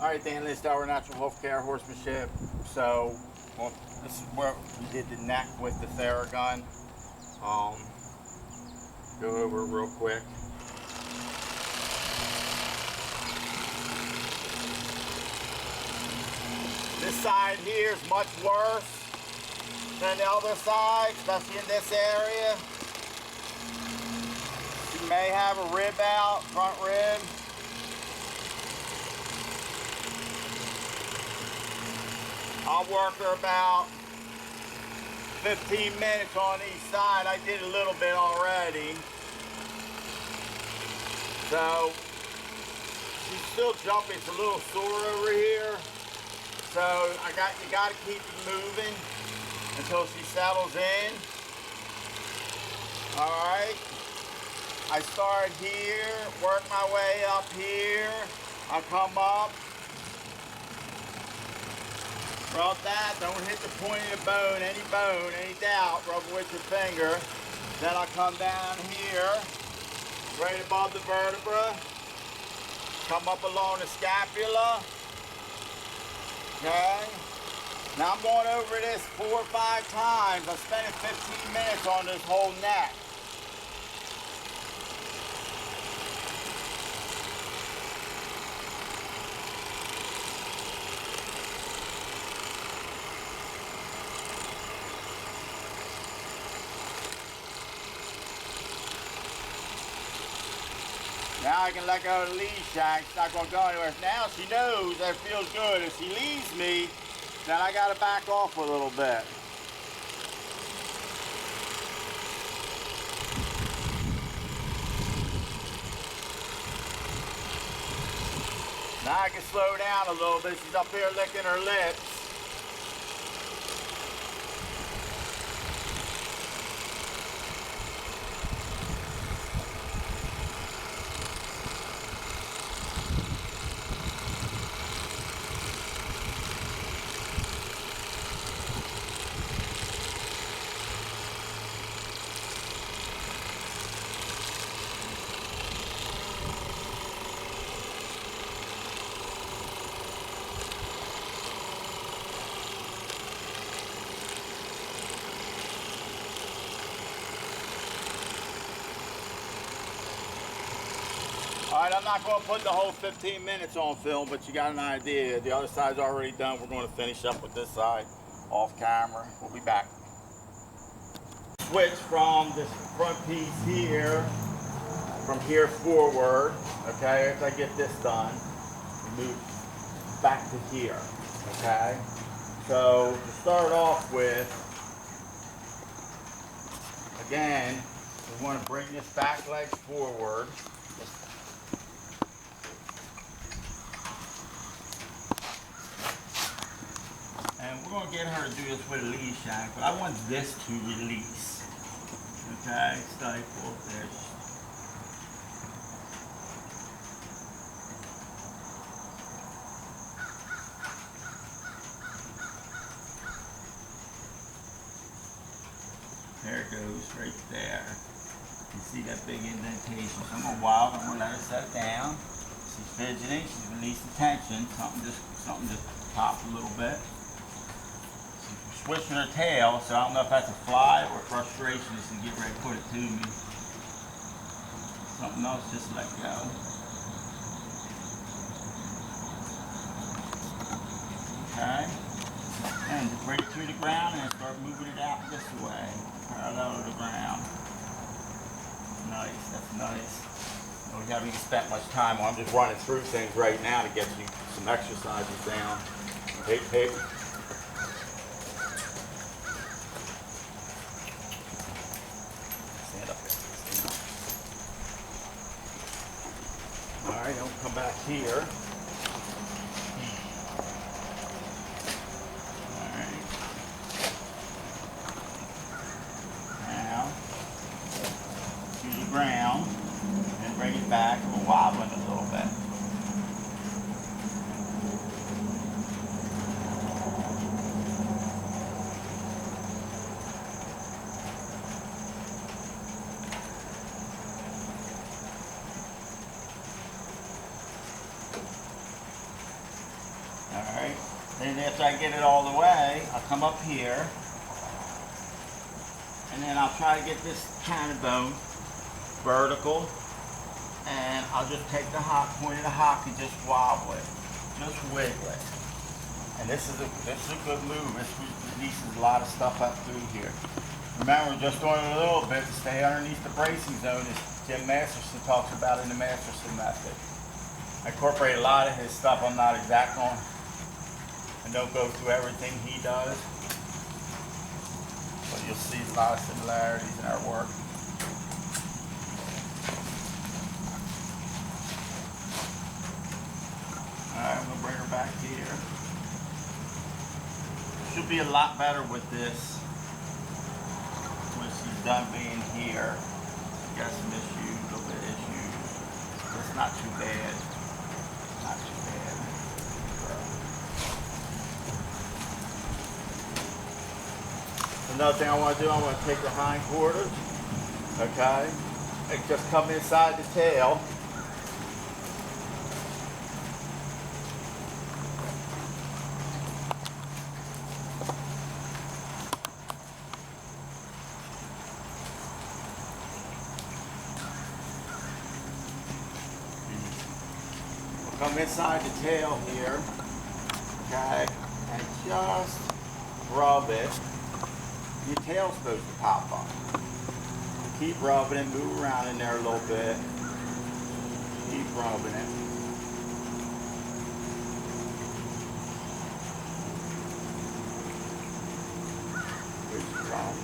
Alright, Dan Lynch, our natural health care horsemanship. So, well, this is where we did the neck with the Theragun. Go over it real quick. This side here is much worse than the other side, especially in this area. You may have a rib out, front rib. I'll work her about 15 minutes on each side. I did a little bit already. So, she's still jumping. It's a little sore over here. So, you gotta keep it moving until she settles in. Alright. I start here, work my way up here. I'll come up. Rub that, don't hit the point of the bone, any doubt, rub it with your finger. Then I'll come down here, right above the vertebra. Come up along the scapula. Okay? Now I'm going over this 4 or 5 times. I'm spending 15 minutes on this whole neck. Now I can let go of the lead shank. It's not going to go anywhere. Now she knows that it feels good. If she leaves me, then I got to back off a little bit. Now I can slow down a little bit. She's up here licking her lips. Alright, I'm not going to put the whole 15 minutes on film, but you got an idea. The other side's already done. We're going to finish up with this side off camera. We'll be back. Switch from this front piece here, from here forward, okay, after I get this done, move back to here, okay? So, to start off with, again, we want to bring this back leg forward. And we're going to get her to do this with a lead shank, but I want this to release. Okay, stifle there. There it goes, right there. You see that big indentation. So I'm going to wild, I'm going to let her set down. She's fidgeting, she's releasing tension. Something just popped a little bit. Switching her tail, so I don't know if that's a fly or frustration just to get ready to put it to me. Something else, just let go. Okay. And just bring it to the ground and start moving it out this way, parallel to the ground. Nice, that's nice. We haven't even spent much time on. I'm just running through things right now to get you some exercises down. Hey. Alright, I'll come back here. Alright. Now, to the ground, and bring it back. We'll wobble it a little bit. after I get it all the way, I'll come up here, and then I'll try to get this cannon bone vertical, and I'll just take the point of the hock and just wobble it, just wiggle it. And this is a good move. This releases a lot of stuff up through here. Remember, just doing it a little bit to stay underneath the bracing zone, as Jim Masterson talks about in the Masterson method. I incorporate a lot of his stuff. I'm not exact on. I don't go through everything he does, but you'll see a lot of similarities in our work. Alright, I'm going to bring her back here. Should be a lot better with this when she's done being here. Got some issues, a little bit of issues. But it's not too bad. Not too bad. Another thing I want to do, I want to take the hind quarters, okay, and just come inside the tail. Come inside the tail here, okay, and just rub it. Your tail's supposed to pop up. Keep rubbing it, move around in there a little bit. Keep rubbing it. Here's the problem.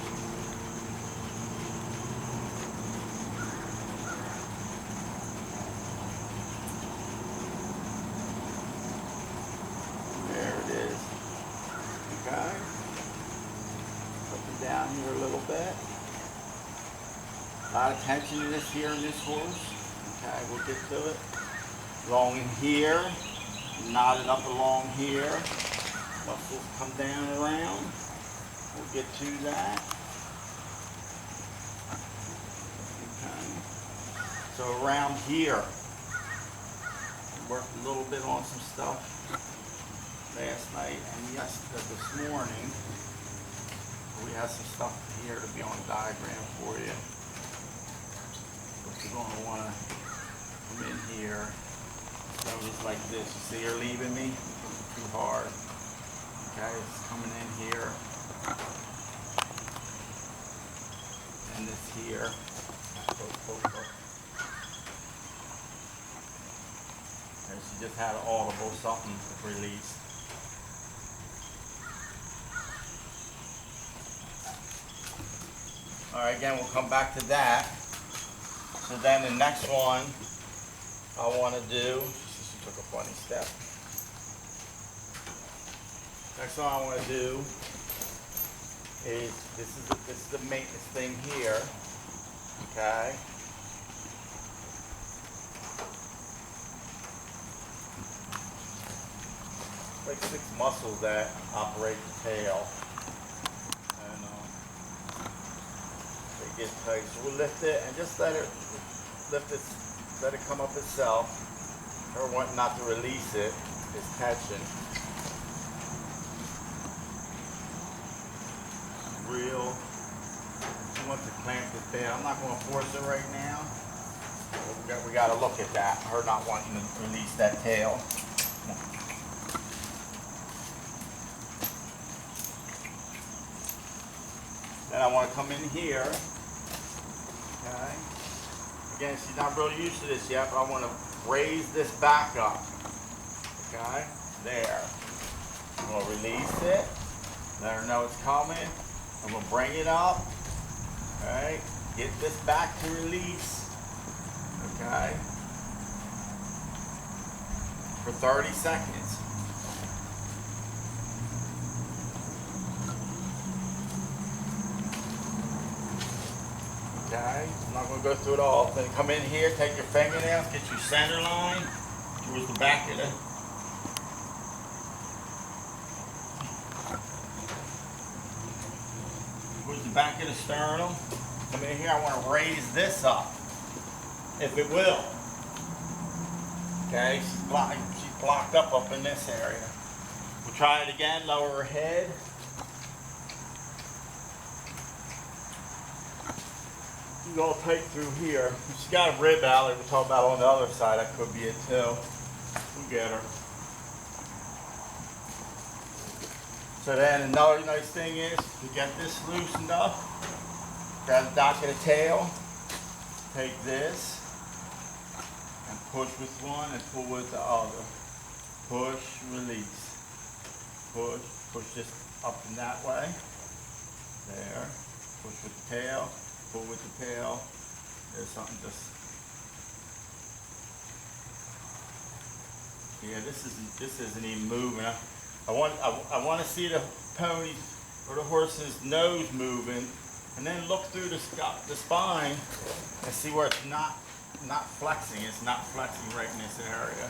Down here a little bit. A lot of tension in this here in this horse. Okay, we'll get to it. Along in here, knot it up along here. Muscles come down around. We'll get to that. Okay. So around here, worked a little bit on some stuff last night and this morning. We have some stuff here to be on the diagram for you. But you're going to want to come in here. So just like this. You see her leaving me? Too hard. Okay, it's coming in here. And this here. And she just had an audible something released. Alright, again, we'll come back to that. So then the next one I want to do, she took a funny step. Next one I want to do is, this is the maintenance thing here, okay? Like 6 muscles that operate the tail. Get tight. So we'll lift it and just let it come up itself. Her wanting not to release it is catching. Real. She wants to clamp it there. I'm not going to force it right now. But we got to look at that. Her not wanting to release that tail. Then I want to come in here. Okay. Again, she's not really used to this yet, but I want to raise this back up. Okay. There. I'm going to release it. Let her know it's coming. I'm going to bring it up. Okay. Get this back to release. Okay. For 30 seconds. Okay, I'm not going to go through it all. Then come in here, take your fingernails, get your center line towards the back of the sternum. Come in here, I want to raise this up, if it will. Okay, she's blocked up in this area. We'll try it again, lower her head. She's all tight through here. She's got a rib out like we talked about on the other side. That could be it too. We'll get her. So then another nice thing is to get this loosened up. Grab the dock of the tail. Take this and push with one and pull with the other. Push, release. Push, push this up and that way. There. Push with the tail. Pull with the tail. There's something just. Yeah, this isn't even moving. I want to see the pony or the horse's nose moving, and then look through the spine and see where it's not flexing. It's not flexing right in this area.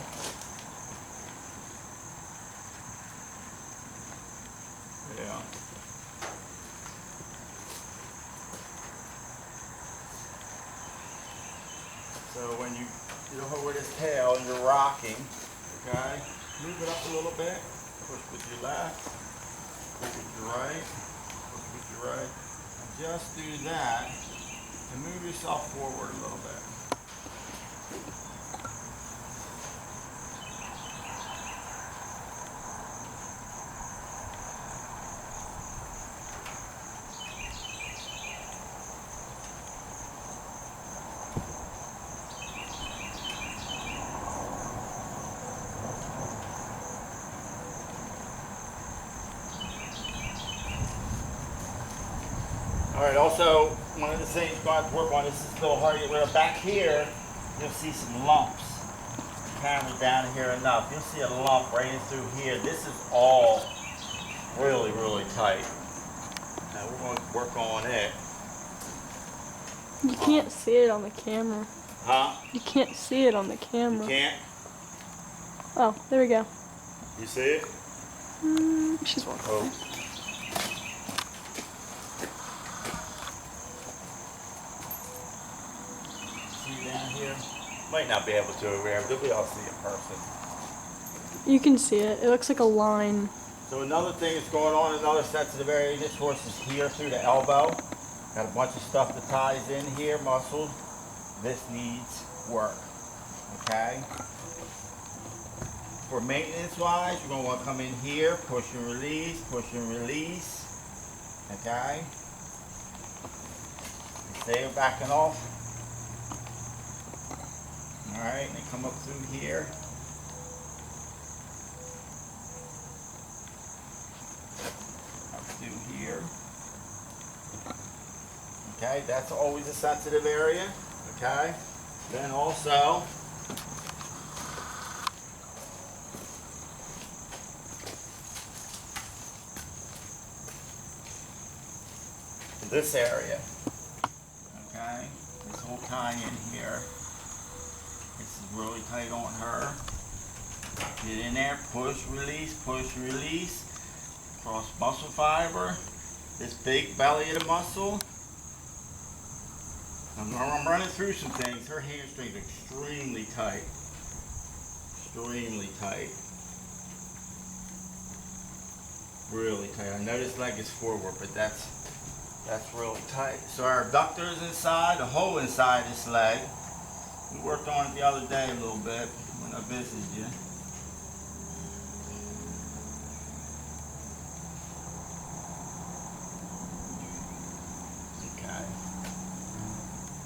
Yeah. So when you hold this tail and you're rocking, okay, move it up a little bit, push with your left, push with your right, push with your right, and just do that and move yourself forward a little bit. All right, also, one of the things you're going to have to work on, this is a little hard to get rid of. Back here, you'll see some lumps. The camera's down here enough. You'll see a lump right in through here. This is all really, really tight. Now we're going to work on it. You can't see it on the camera. Huh? You can't see it on the camera. You can't? Oh, there we go. You see it? She's walking. Oh. Down here. Might not be able to over here, but we all see in person. You can see it. It looks like a line. So another thing that's going on, another sensitive area, this horse is here through the elbow. Got a bunch of stuff that ties in here, muscles. This needs work, okay? For maintenance wise, you're going to want to come in here, push and release, okay? Stay backing off. Alright, and then come up through here. Up through here. Okay, that's always a sensitive area. Okay. Then also, this area. Okay, this whole tie in here. This is really tight on her. Get in there, push, release, cross muscle fiber, this big belly of the muscle. I'm running through some things. Her hamstrings are extremely tight. Really tight. I know this leg is forward, but that's really tight. So our abductor is inside, the whole inside this leg. We worked on it the other day a little bit when I visited you. Okay.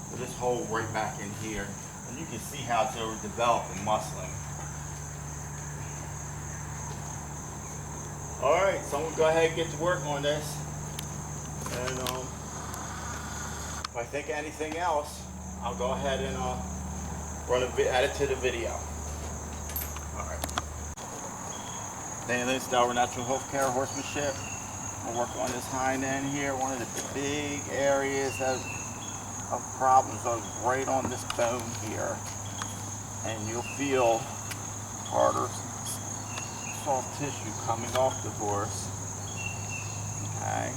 So this hole right back in here. And you can see how it's overdeveloped and muscling. Alright, so I'm going to go ahead and get to work on this. And if I think of anything else, I'll go ahead and add it to the video. Alright. Dan Lynch, Delaware Natural Healthcare, Horsemanship. I'll work on this hind end here. One of the big areas of problems are right on this bone here. And you'll feel harder, soft tissue coming off the horse. Okay.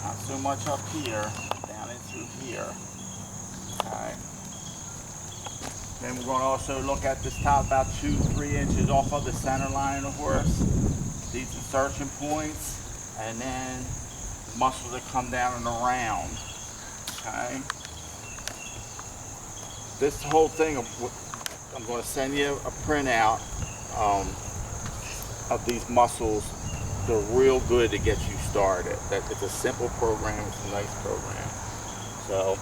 Not so much up here, down in through here. Okay. Then we're going to also look at this top about 2-3 inches off of the center line of the horse. these insertion points, and then muscles that come down and around. Okay. This whole thing, I'm going to send you a printout of these muscles. They're real good to get you started. It's a simple program. It's a nice program. So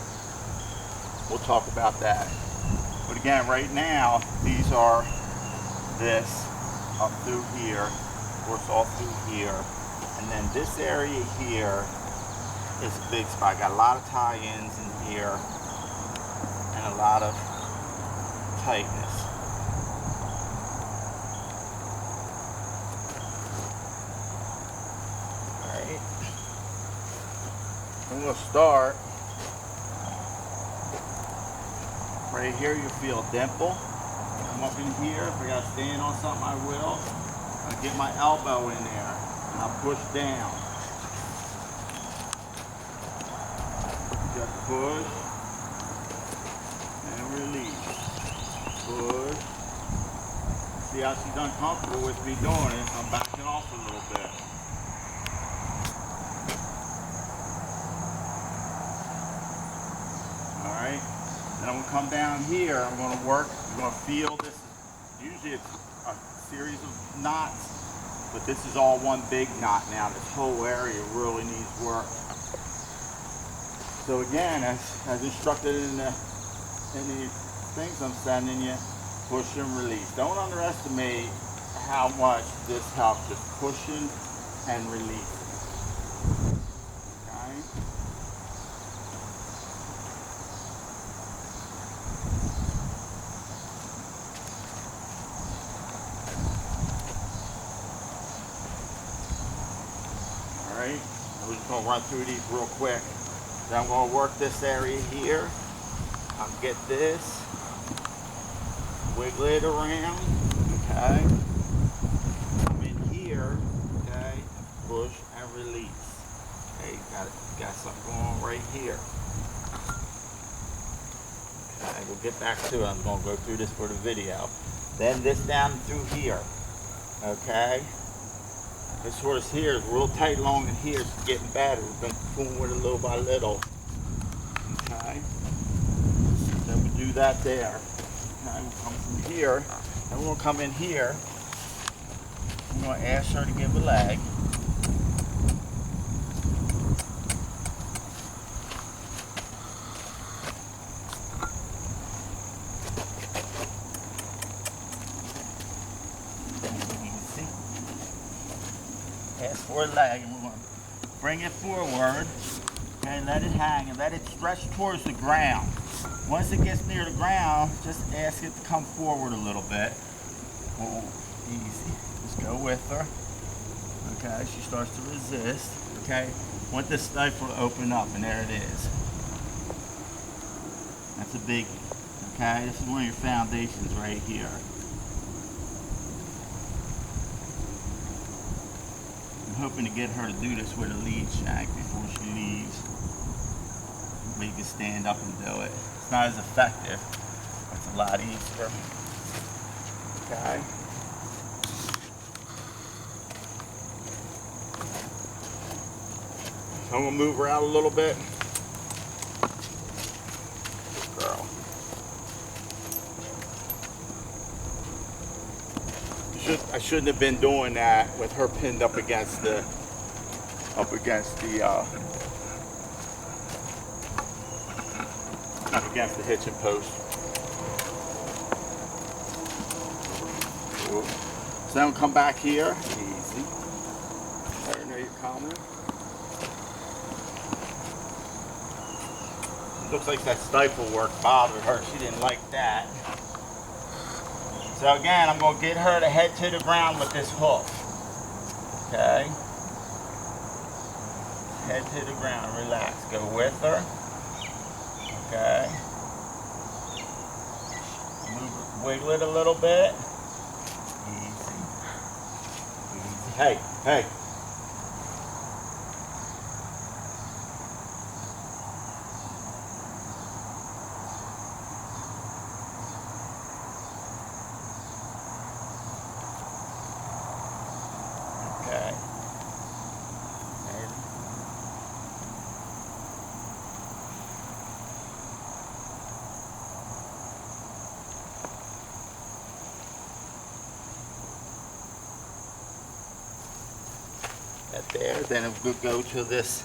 we'll talk about that. But again, right now, these are this up through here, of course, all through here, and then this area here is a big spot. I got a lot of tie-ins in here and a lot of tightness. Alright. I'm going to start right here. You feel a dimple. Come up in here. If I got to stand on something, I will. I'll get my elbow in there and I'll push down. Just push and release. Push. See how she's uncomfortable with me doing it. I'm backing off a little bit. Alright. Then I'm going to come down here. I'm going to work. I'm going to feel this. Usually it's a series of knots, but this is all one big knot now. This whole area really needs work. So again, as instructed in the things I'm sending you, push and release. Don't underestimate how much this helps, just pushing and releasing. Okay? Alright, we're just going to run through these real quick. Then I'm going to work this area here. I'll get this, wiggle it around, okay? Come in here, okay, and push and release. Okay, got something going on right here. Okay, we'll get back to it. I'm going to go through this for the video. Then this down through here, okay? This horse here is real tight along in here. It's getting better. We've been fooling with it little by little. Okay. Then we do that there. Okay. We'll come from here. Then we're going to come in here. I'm going to ask her to give a leg. Ask for a leg, and we're going to bring it forward, okay, let it hang, and let it stretch towards the ground. Once it gets near the ground, just ask it to come forward a little bit. Oh, easy. Just go with her. Okay, she starts to resist. Okay, want this stifle to open up, and there it is. That's a biggie. Okay, this is one of your foundations right here. I'm hoping to get her to do this with a lead shank before she leaves. But you can stand up and do it. It's not as effective, but it's a lot easier. Okay. So I'm going to move her out a little bit. Good girl. I shouldn't have been doing that with her pinned up against the hitching post. Ooh. So then we'll come back here. Easy. Let her know you're coming. Looks like that stifle work bothered her. She didn't like that. So again, I'm going to get her to head to the ground with this hoof. Okay? Head to the ground. Relax. Go with her. Okay? Wiggle it a little bit. Easy. Easy. Hey, hey. there. Then it will go to this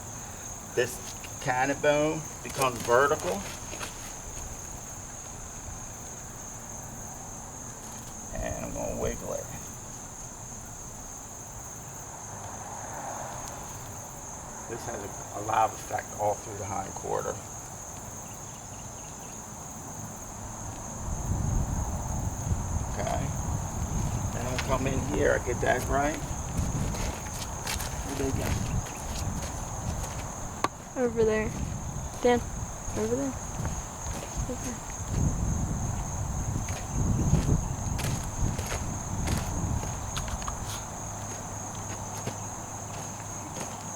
cannon bone, becomes vertical. And I'm going to wiggle it. This has a live effect all through the hind quarter. Okay. Then I'm going to come in here. I get that right. Where'd they go? Over there. Dan, over there. Okay.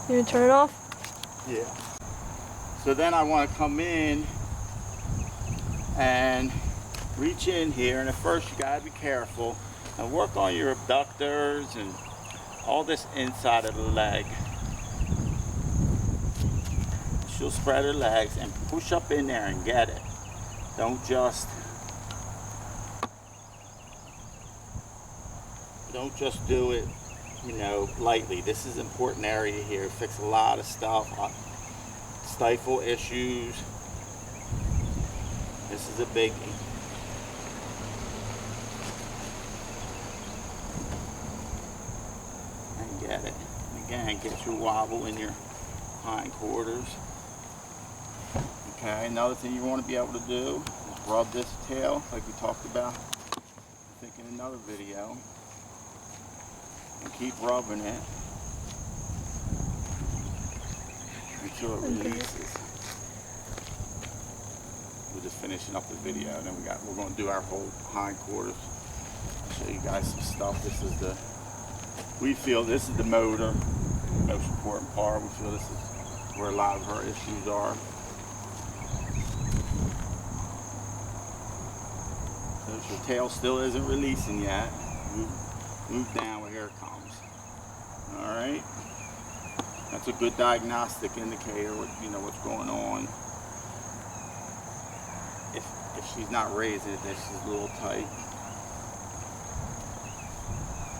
You gonna turn it off? Yeah. So then I want to come in and reach in here, and at first you gotta be careful and work on your abductors and all this inside of the leg. She'll spread her legs and push up in there and get it. Don't just do it, you know, lightly. This is an important area here. Fix a lot of stuff, stifle issues. This is a biggie. And get it. Again, get your wobble in your hindquarters. Okay, another thing you want to be able to do is rub this tail like we talked about, I think, in another video. And keep rubbing it until it releases. We're just finishing up the video, and then we're going to do our whole hindquarters. I'll show you guys some stuff. We feel this is the motor, most important part. We feel this is where a lot of our issues are. So your tail still isn't releasing yet. Move down where here it comes. Alright. That's a good diagnostic indicator, you know, what's going on. If she's not raising it, then she's a little tight.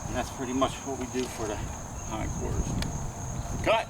And that's pretty much what we do for the hindquarters. Cut!